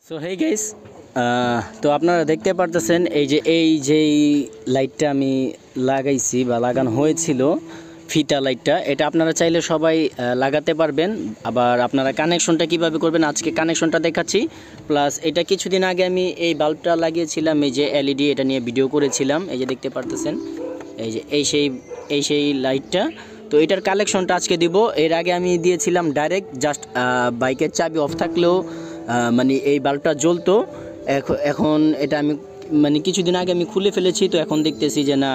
So hey guys, তো আপনারা দেখতে পারতেছেন এই যে লাইটটা আমি লাগাইছি বা লাগানো হয়েছিল, ফিতা লাইটটা, এটা আপনারা চাইলে সবাই লাগাতে পারবেন। আবার আপনারা কানেকশনটা কিভাবে করবেন আজকে কানেকশনটা দেখাচ্ছি। প্লাস এটা কিছুদিন আগে আমি এই বাল্বটা লাগিয়েছিলাম, এই যে এলইডি, এটা নিয়ে ভিডিও করেছিলাম। এই যে দেখতে পারতেছেন, এই যে এই সেই লাইটটা। তো এটার কালেকশনটা আজকে দিব। এর আগে আমি দিয়েছিলাম ডাইরেক্ট জাস্ট বাইকের চাবি অফ থাকলেও মানে এই বাল্বটা জ্বলতো। এখন এটা আমি মানে কিছুদিন আগে আমি খুলে ফেলেছি। তো এখন দেখতেছি যে না,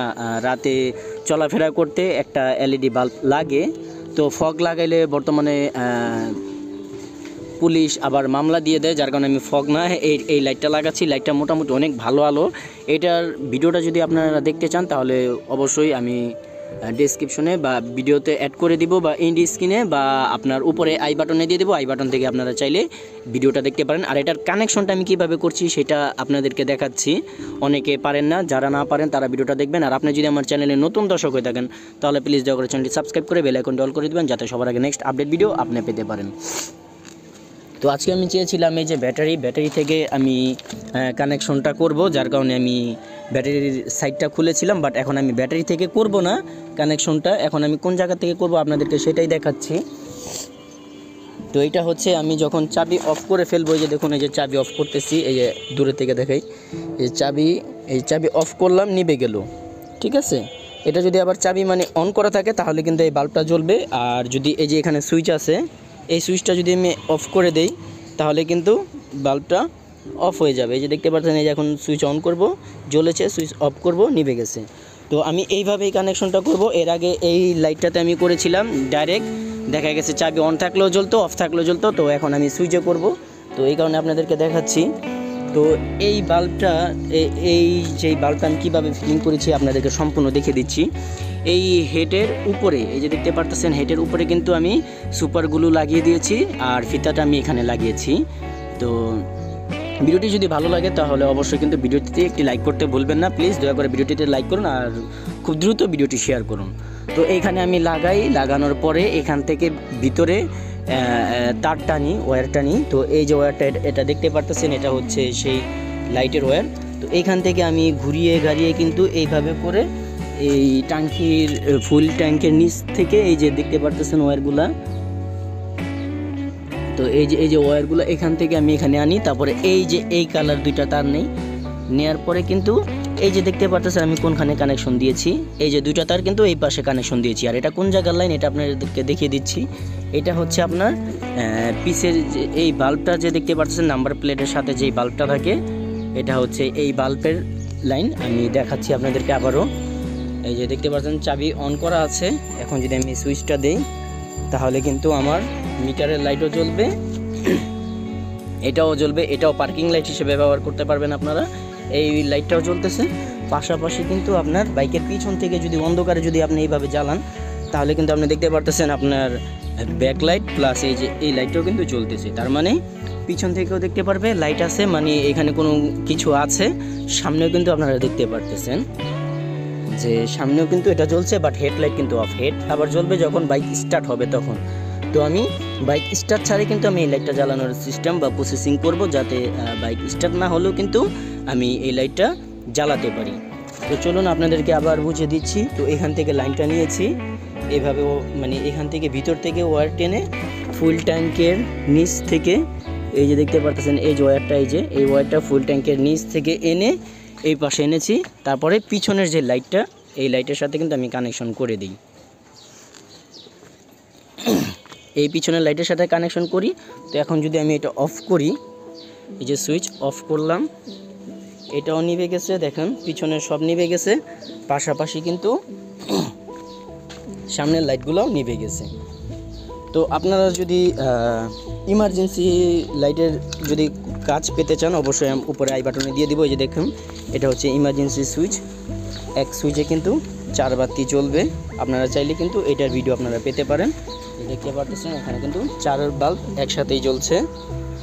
রাতে চলাফেরা করতে একটা এলইডি বাল্ব লাগে। তো ফগ লাগাইলে বর্তমানে পুলিশ আবার মামলা দিয়ে দেয়, যার কারণে আমি ফগ না এই লাইটটা লাগাচ্ছি। লাইটটা মোটামুটি অনেক ভালো আলো। এটার ভিডিওটা যদি আপনারা দেখতে চান তাহলে অবশ্যই আমি ডেসক্রিপশনে বা ভিডিওতে অ্যাড করে দিব, বা এন্ড স্ক্রিনে বা আপনার উপরে আই বাটনে দিয়ে দেবো। আই বাটন থেকে আপনারা চাইলে ভিডিওটা দেখতে পারেন। আর এটার কানেকশনটা আমি কিভাবে করছি সেটা আপনাদেরকে দেখাচ্ছি। অনেকে পারেন না, যারা না পারেন তারা ভিডিওটা দেখবেন। আর আপনি যদি আমার চ্যানেলে নতুন দর্শক হয়ে থাকেন তাহলে প্লিজ দয়া করে চ্যানেলটি সাবস্ক্রাইব করে বেল আইকনটি অল করে দেবেন, যাতে সবার আগে নেক্সট আপডেট ভিডিও আপনি পেতে পারেন। তো আজকে আমি চেয়েছিলাম এই যে ব্যাটারি থেকে আমি কানেকশনটা করব, যার কারণে আমি ব্যাটারির সাইডটা খুলেছিলাম। বাট এখন আমি ব্যাটারি থেকে করব না কানেকশনটা, এখন আমি কোন জায়গা থেকে করব আপনাদেরকে সেটাই দেখাচ্ছি। তো এইটা হচ্ছে আমি যখন চাবি অফ করে ফেলবো, এই যে দেখুন, এই যে চাবি অফ করতেছি, এই যে দূরে থেকে দেখাই, এই চাবি অফ করলাম, নিভে গেল। ঠিক আছে, এটা যদি আবার চাবি মানে অন করা থাকে তাহলে কিন্তু এই বাল্বটা জ্বলবে। আর যদি এই যে এখানে সুইচ আছে, এই সুইচটা যদি আমি অফ করে দেই তাহলে কিন্তু বাল্বটা অফ হয়ে যাবে। এই যে দেখতে পাচ্ছেন, এই যে এখন সুইচ অন করব, জ্বলেছে, সুইচ অফ করব, নিভে গেছে। তো আমি এইভাবেই কানেকশনটা করব। এর আগে এই লাইটটাতে আমি করেছিলাম ডাইরেক্ট, দেখা গেছে চাবি অন থাকলেও জ্বলতো, অফ থাকলেও জ্বলতো। তো এখন আমি সুইচে করব, তো এই কারণে আপনাদেরকে দেখাচ্ছি। তো এই বাল্বটা, যেই বাল্বটা আমি কীভাবে ফিটিং করেছি আপনাদেরকে সম্পূর্ণ দেখে দিচ্ছি। এই হেডের উপরে, এই যে দেখতে পারতেছেন, হেডের উপরে কিন্তু আমি সুপার গ্লু লাগিয়ে দিয়েছি, আর ফিতাটা আমি এখানে লাগিয়েছি। তো ভিডিওটি যদি ভালো লাগে তাহলে অবশ্যই কিন্তু ভিডিওটিতে একটি লাইক করতে ভুলবেন না। প্লিজ দয়া করে ভিডিওটিতে লাইক করুন আর খুব দ্রুত ভিডিওটি শেয়ার করুন। তো এইখানে আমি লাগানোর পরে এখান থেকে ভিতরে তার টানি, ওয়্যার টানি। তো এই যে ওয়্যারটা, এটা দেখতে পারতেছেন, এটা হচ্ছে সেই লাইটের ওয়্যার। তো এইখান থেকে আমি ঘুরিয়ে গাড়িয়ে কিন্তু এইভাবে করে এই ট্যাঙ্কির, ফুল ট্যাঙ্কের নিচ থেকে এই যে দেখতে পারতেছেন ওয়্যারগুলা, তো এই যে ওয়্যারগুলো এখান থেকে আমি এখানে আনি। তারপরে এই কালার দুইটা তার নেওয়ার পরে কিন্তু এই যে দেখতে পারতেছেন আমি কোনখানে কানেকশন দিয়েছি, এই যে দুইটা তার কিন্তু এই পাশে কানেকশন দিয়েছি। আর এটা কোন জায়গার লাইন এটা আপনাদেরকে দেখিয়ে দিচ্ছি। এটা হচ্ছে আপনার পিসের এই বাল্বটা যে দেখতে পারতেছেন নাম্বার প্লেটের সাথে যেই বাল্বটা থাকে, এটা হচ্ছে এই বাল্বের লাইন। আমি দেখাচ্ছি আপনাদেরকে আবারও। এই যে দেখতে পাচ্ছেন চাবি অন করা আছে। এখন যদি আমি সুইচটা দেই তাহলে কিন্তু আমার মিটারের লাইটও জ্বলবে, এটাও জ্বলবে। এটাও পার্কিং লাইট হিসেবে ব্যবহার করতে পারবেন আপনারা। এই লাইটটাও জ্বলতেছে। পাশাপাশি কিন্তু আপনার বাইকের পিছন থেকে যদি অন্ধকারে যদি আপনি এইভাবে জ্বালান তাহলে কিন্তু আপনি দেখতে পারতেছেন আপনার ব্যাক লাইট প্লাস এই যে এই লাইটটাও কিন্তু জ্বলতেছে। তার মানে পিছন থেকেও দেখতে পারবে লাইট আছে, মানে এখানে কোনো কিছু আছে। সামনেও কিন্তু আপনারা দেখতে পারতেছেন যে সামনেও কিন্তু এটা জ্বলছে, বাট হেডলাইট কিন্তু অফ। হেড আবার জ্বলবে যখন বাইক স্টার্ট হবে তখন। তো আমি বাইক স্টার্ট ছাড়াই কিন্তু আমি এই লাইটটা জ্বালানোর সিস্টেম বা প্রসেসিং করব, যাতে বাইক স্টার্ট না হলেও কিন্তু আমি এই লাইটটা জ্বালাতে পারি। তো চলুন আপনাদেরকে আবার বুঝিয়ে দিচ্ছি। তো এখান থেকে লাইনটা নিয়েছি এভাবে, মানে এখান থেকে ভিতর থেকে ওয়্যার টেনে ফুল ট্যাঙ্কের নিচ থেকে, এই যে দেখতে পারতেছেন এই যে ওয়্যারটা, এই ওয়্যারটা ফুল ট্যাঙ্কের নিচ থেকে এনে এই পাশে এনেছি। তারপরে পিছনের যে লাইটটা, এই লাইটের সাথে কিন্তু আমি কানেকশন করে দিই। এই পিছনের লাইটের সাথে কানেকশন করি। তো এখন যদি আমি এটা অফ করি, এই যে সুইচ অফ করলাম, এটাও নিভে গেছে, দেখেন পিছনের সব নিভে গেছে। পাশাপাশি কিন্তু সামনের লাইটগুলোও নিভে গেছে। তো আপনারা যদি ইমার্জেন্সি লাইটের যদি কাজ পেতে চান অবশ্যই উপরে আই বাটনে দিয়ে দিব। এই যে দেখুন, এটা হচ্ছে ইমার্জেন্সি সুইচ। এক সুইচে কিন্তু 4 বাতি জ্বলবে। আপনারা চাইলে কিন্তু এটার ভিডিও আপনারা পেতে পারেন। দেখতে পাচ্ছেন এখানে কিন্তু 4 বাল্ব একসাথেই জ্বলছে।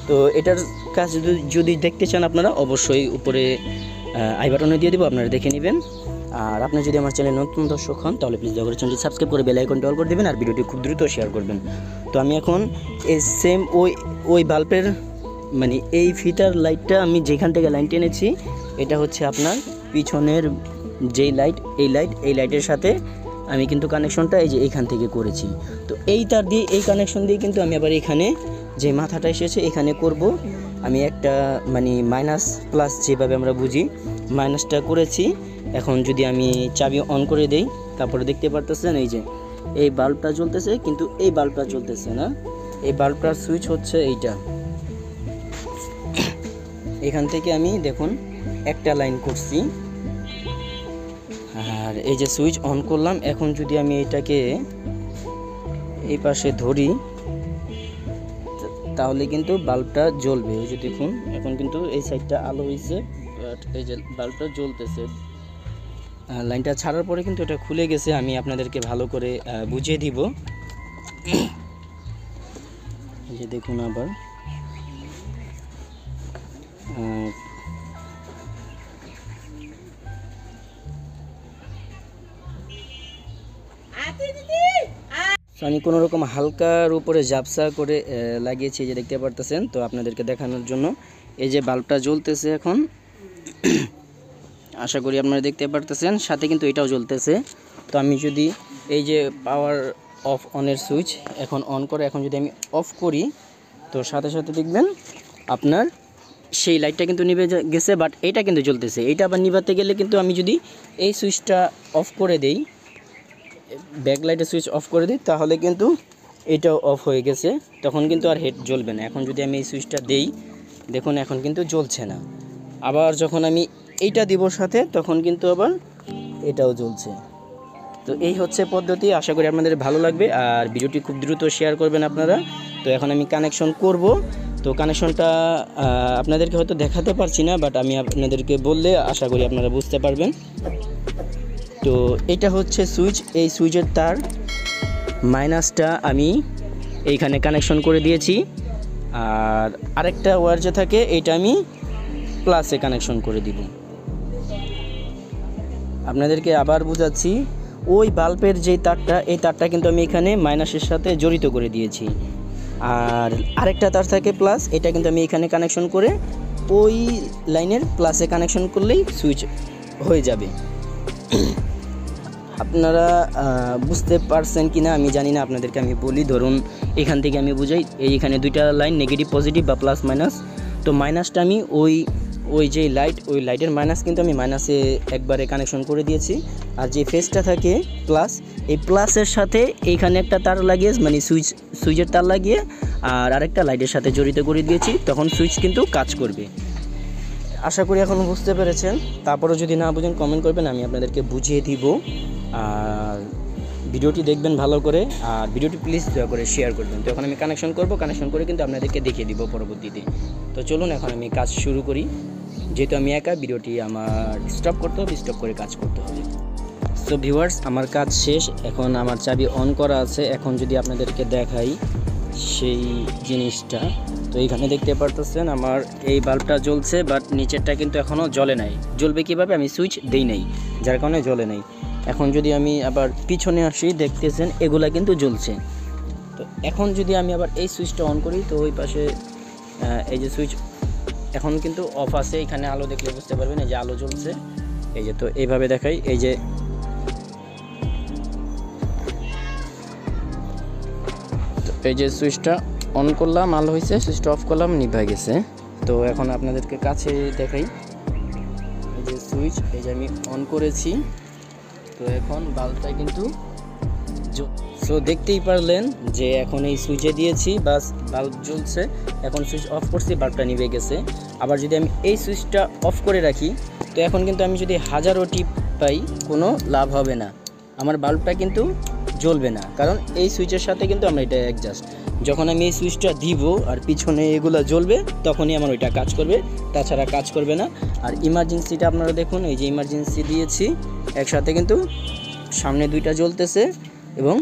তো এটার কাজ যদি দেখতে চান আপনারা অবশ্যই উপরে আই বাটনে দিয়ে দিব, আপনারা দেখে নেবেন। আর আপনি যদি আমার চ্যানেলে নতুন দর্শক হন তাহলে প্লিজ দয়া করে চ্যানেলটি সাবস্ক্রাইব করে বেল আইকনটি অল করে দেবেন আর ভিডিওটি খুব দ্রুত শেয়ার করবেন। তো আমি এখন এই সেম ওই বাল্বের মানে এই ফিতার লাইটটা আমি যেখান থেকে লাইন টেনেছি এটা হচ্ছে আপনার পিছনের যেই লাইট, এই লাইটের সাথে আমি কিন্তু কানেকশনটা এই যে এইখান থেকে করেছি। তো এই তার দিয়ে এই কানেকশন দিয়ে কিন্তু আমি আবার এখানে যে মাথাটা এসেছে এখানে করব। আমি একটা মানে মাইনাস প্লাস যেভাবে আমরা বুঝি মাইনাসটা করেছি। এখন যদি আমি চাবি অন করে দেই, তারপরে দেখতে পারতেছেন এই যে এই বাল্বটা জ্বলতেছে, কিন্তু এই বাল্বটা জ্বলতেছে না। এই বাল্বটার সুইচ হচ্ছে এইটা। এখান থেকে আমি দেখুন একটা লাইন করছি, আর এই যে সুইচ অন করলাম। এখন যদি আমি এটাকে এই পাশে ধরি তাহলে কিন্তু বাল্বটা জ্বলবে। এই যে দেখুন এখন কিন্তু এই সাইডটা আলো হয়েছে, এই যে বাল্বটা জ্বলতেছে। লাইনটা ছাড়ার পরে কিন্তু এটা খুলে গেছে, আমি আপনাদেরকে ভালো করে বুঝিয়ে দিব। এই যে দেখুন আবার আমি কোনো রকম হালকার উপরে ঝাপসা করে লাগিয়েছি, যে দেখতে পারতেছেন। তো আপনাদেরকে দেখানোর জন্য এই যে বাল্বটা জ্বলতেছে এখন, আশা করি আপনারা দেখতে পারতেছেন, সাথে কিন্তু এটাও জ্বলতেছে। তো আমি যদি এই যে পাওয়ার অফ অনের সুইচ এখন অন করে এখন যদি আমি অফ করি, তো সাথে সাথে দেখবেন আপনার সেই লাইটটা কিন্তু নিভে গেছে, বাট এইটা কিন্তু জ্বলতেছে। এইটা আবার নিভাতে গেলে কিন্তু আমি যদি এই সুইচটা অফ করে দেই, ব্যাকলাইটের সুইচ অফ করে দিই, তাহলে কিন্তু এটাও অফ হয়ে গেছে, তখন কিন্তু আর হেড জ্বলবে না। এখন যদি আমি এই সুইচটা দেই, দেখুন এখন কিন্তু জ্বলছে না। আবার যখন আমি এইটা দিব সাথে, তখন কিন্তু আবার এটাও জ্বলছে। তো এই হচ্ছে পদ্ধতি, আশা করি আপনাদের ভালো লাগবে। আর ভিডিওটি খুব দ্রুত শেয়ার করবেন আপনারা। তো এখন আমি কানেকশন করব। তো কানেকশনটা আপনাদেরকে হয়তো দেখাতে পারছি না, বাট আমি আপনাদেরকে বললে আশা করি আপনারা বুঝতে পারবেন। তো এটা হচ্ছে সুইচ, এই সুইচের তার মাইনাসটা আমি এইখানে কানেকশন করে দিয়েছি, আর আরেকটা ওয়্যার যে থাকে এইটা আমি প্লাসে কানেকশন করে দিব। আপনাদেরকে আবার বোঝাচ্ছি, ওই বাল্বের যে তারটা, এই তারটা কিন্তু আমি এখানে মাইনাসের সাথে জড়িত করে দিয়েছি, আর আরেকটা তার থাকে প্লাস, এটা কিন্তু আমি এখানে কানেকশন করে ওই লাইনের প্লাসে কানেকশন করলেই সুইচ হয়ে যাবে। আপনারা বুঝতে পারছেন কি না আমি জানি না, আপনাদেরকে আমি বলি। ধরুন এখান থেকে আমি বুঝাই, এইখানে দুইটা লাইন নেগেটিভ পজিটিভ বা প্লাস মাইনাস। তো মাইনাসটা আমি ওই যে লাইট, ওই লাইটের মাইনাস কিন্তু আমি মাইনাসে একবারে কানেকশন করে দিয়েছি, আর যে ফেসটা থাকে প্লাস, এই প্লাসের সাথে এইখানে একটা তার লাগিয়ে মানে সুইচের তার লাগিয়ে আর আরেকটা লাইটের সাথে জড়িত করে দিয়েছি, তখন সুইচ কিন্তু কাজ করবে। আশা করি এখন বুঝতে পেরেছেন। তারপরেও যদি না বুঝেন কমেন্ট করবেন, আমি আপনাদেরকে বুঝিয়ে দিব। আর ভিডিওটি দেখবেন ভালো করে, আর ভিডিওটি প্লিজ দয়া করে শেয়ার করবেন। তো এখন আমি কানেকশন করব, কানেকশন করে কিন্তু আপনাদেরকে দেখিয়ে দিব পরবর্তীতে। তো চলুন এখন আমি কাজ শুরু করি। যেহেতু আমি একা, ভিডিওটি আমার স্টপ করতে হবে, স্টপ করে কাজ করতে হবে। সো ভিউয়ার্স, আমার কাজ শেষ। এখন আমার চাবি অন করা আছে। এখন যদি আপনাদেরকে দেখাই সেই জিনিসটা, তো এইখানে দেখতে পারতেছেন আমার এই বাল্বটা জ্বলছে, বাট নিচেরটা কিন্তু এখনও জ্বলে নাই। জ্বলবে কীভাবে, আমি সুইচ দেই নাই, যার কারণে জ্বলে নাই। এখন যদি আমি আবার পিছনে আসি, দেখতেছেন এগুলা কিন্তু জ্বলছে। তো এখন যদি আমি আবার এই সুইচটা অন করি, তো ওই পাশে এই যে সুইচ এখন কিন্তু অফ আছে, এখানে আলো দেখলে বুঝতে পারবেন, এই যে আলো জ্বলছে। এই যে, তো এইভাবে দেখাই, এই যে এই যে সুইচটা অন করলাম, আলো হয়েছে, সুইচটা অফ করলাম, নিভে গেছে। তো এখন আপনাদেরকে কাছে দেখাই, এই যে সুইচ, এই যে আমি অন করেছি। তো এখন বাল্বটা কিন্তু সো দেখতেই পারলেন যে এখন এই সুইচে দিয়েছি, বাস বাল্ব জ্বলছে। এখন সুইচ অফ করছি, বাল্বটা নিভে গেছে। আবার যদি আমি এই সুইচটা অফ করে রাখি, তো এখন কিন্তু আমি যদি হাজারো টিপ পাই, কোনো লাভ হবে না, আমার বাল্বটা কিন্তু জ্বলবে না। কারণ এই সুইচের সাথে কিন্তু আমরা এটা অ্যাডজাস্ট, যখন আমি এই সুইচটা দিব আর পিছনে এগুলো জ্বলবে, তখনই আমার ওইটা কাজ করবে, তাছাড়া কাজ করবে না। আর ইমার্জেন্সিটা আপনারা দেখুন, এই যে ইমার্জেন্সি দিয়েছি একসাথে, কিন্তু সামনে দুইটা জ্বলতেছে এবং